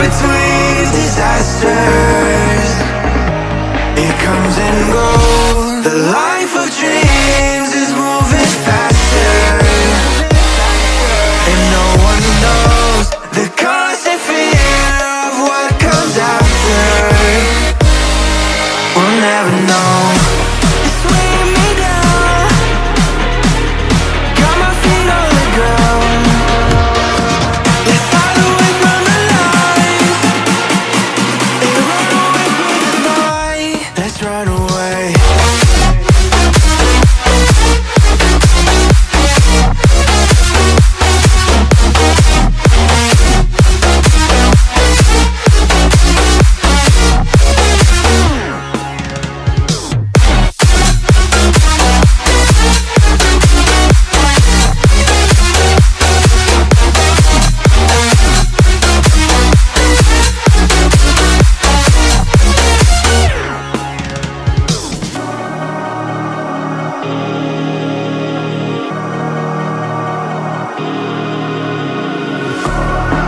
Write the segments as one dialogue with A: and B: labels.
A: between disasters. It comes and goes. The life of dreams is moving faster, and no one knows the constant fear of what comes after. We'll never know. It's weighing me down, got my feet on the ground. Let's hide away from the light and run away from the night. Let's run away.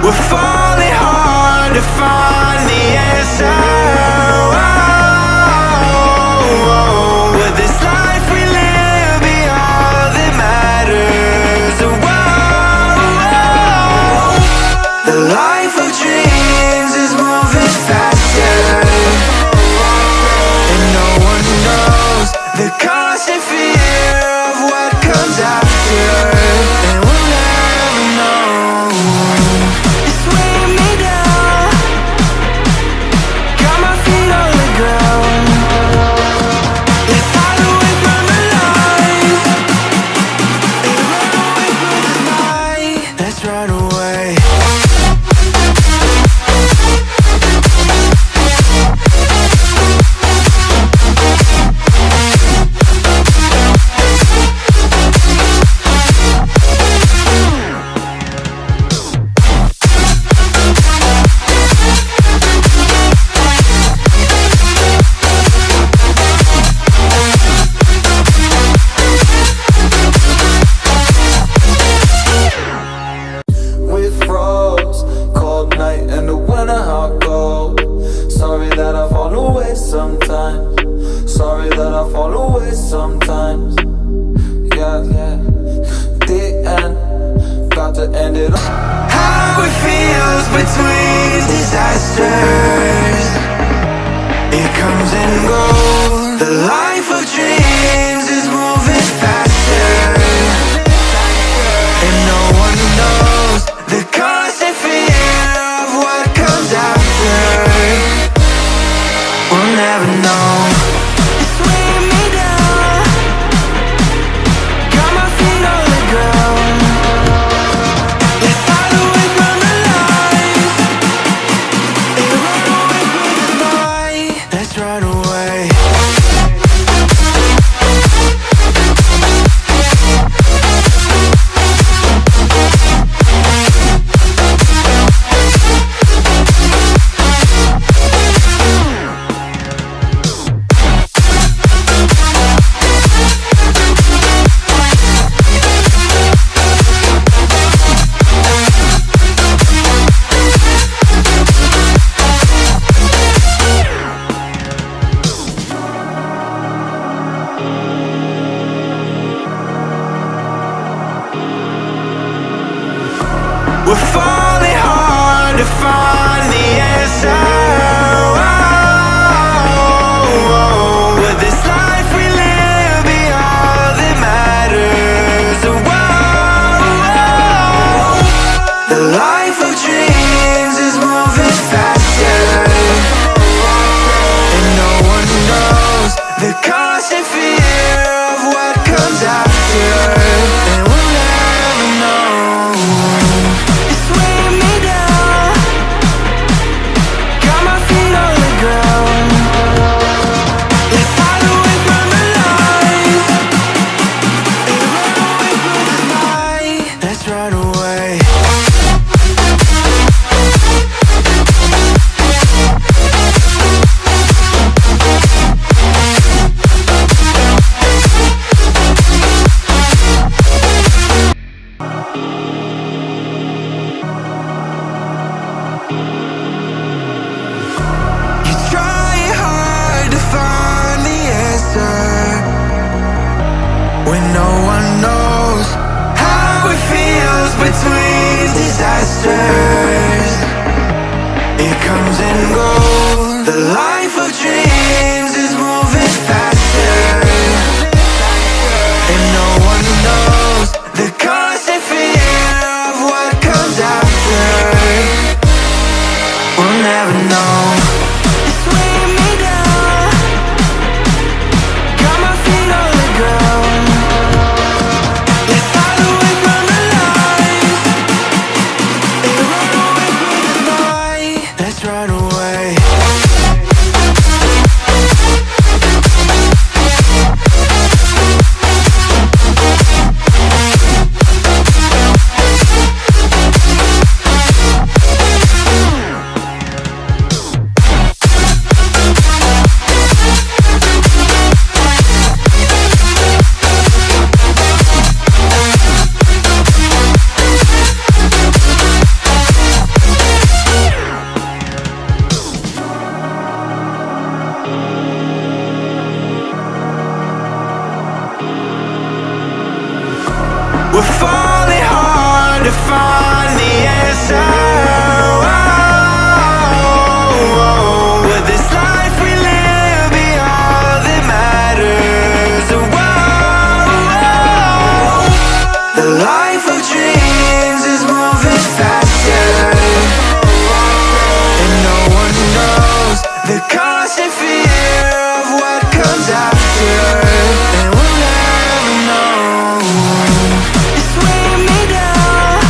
A: We're falling hard to find the answer. Will this life we live be all that matters? The life of dreams is moving faster, and no one knows the constant fear of what comes after. And we'll never know. It's weighing me down, got my feet on the ground. Let's hide away from the light and run away from the night. Let's run away.
B: We froze, cold night in the winter hot cold. Sorry that I fall away sometimes. Sorry that I fall away sometimes. Yeah, yeah. The end, got to end it all.
A: How it feels between disasters. It comes and goes. The life of dreams is moving faster, and no one knows the constant fear of what comes after. We'll never know. It's weighing me down, got my feet on the ground. Let's hide away from the light and run away from the night. Let's run away. We're falling hard to find the answer. Will this life we live be all that matters? The life of dreams is moving faster, and no one knows the constant fear of what comes after. And we'll never know. It's weighing me down, when no one knows how it feels between disasters. It comes and goes. The life of dreams is moving faster, and no one knows the constant fear of what comes after. We'll never know. It's weighing me down, got my feet on the ground. Let's hide away from the lies and run away from the night. Let's run away. We're falling hard to find the answer. Will this life we live be all that matters? The life of dreams is moving faster, and no one knows the constant fear of what comes after. And we'll never know. It's weighing me down,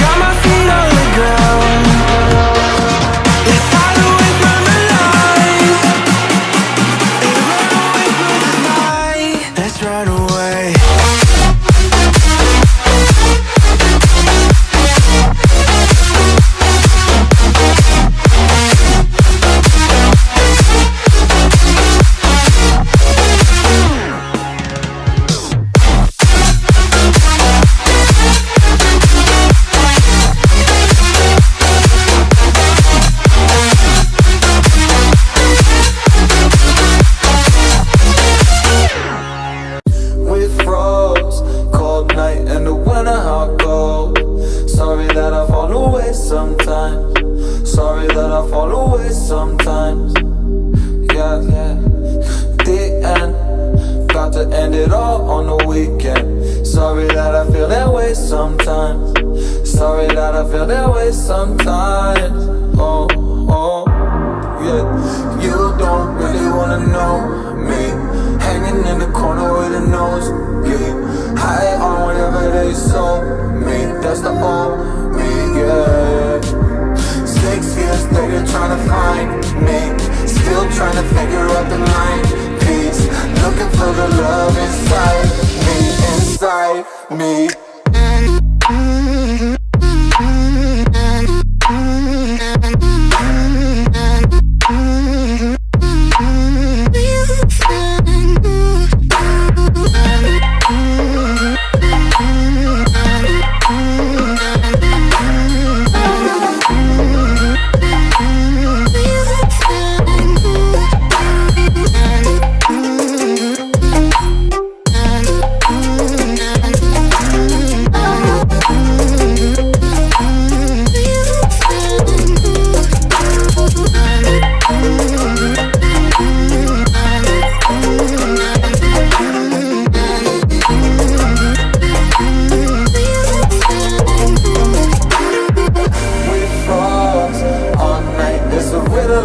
A: got my feet on the ground. Let's hide away from the lies and run away from the night. Let's run away.
B: We froze, cold night in the winter, how cold. Sorry that I fall away sometimes. Sorry that I fall away sometimes. Yeah, yeah. The end, got to end it all on the weekend. Sorry that I feel that way sometimes. Sorry that I feel that way sometimes. Oh, oh, yeah. You don't really wanna know me, hanging in the corner with a nose bleed, high on whatever they sold me. That's the old me, yeah. 6 years later trying to find me, still trying to figure out the mind piece, looking for the love inside me, inside me.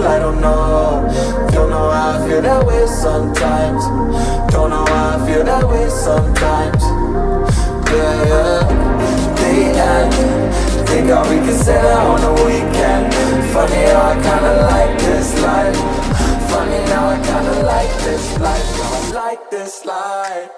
B: I don't know how I feel that way sometimes. Don't know how I feel that way sometimes. Yeah, yeah. The end, think how we can say that on the weekend. Funny how I kinda like this life. Funny how I kinda like this life. I like this life.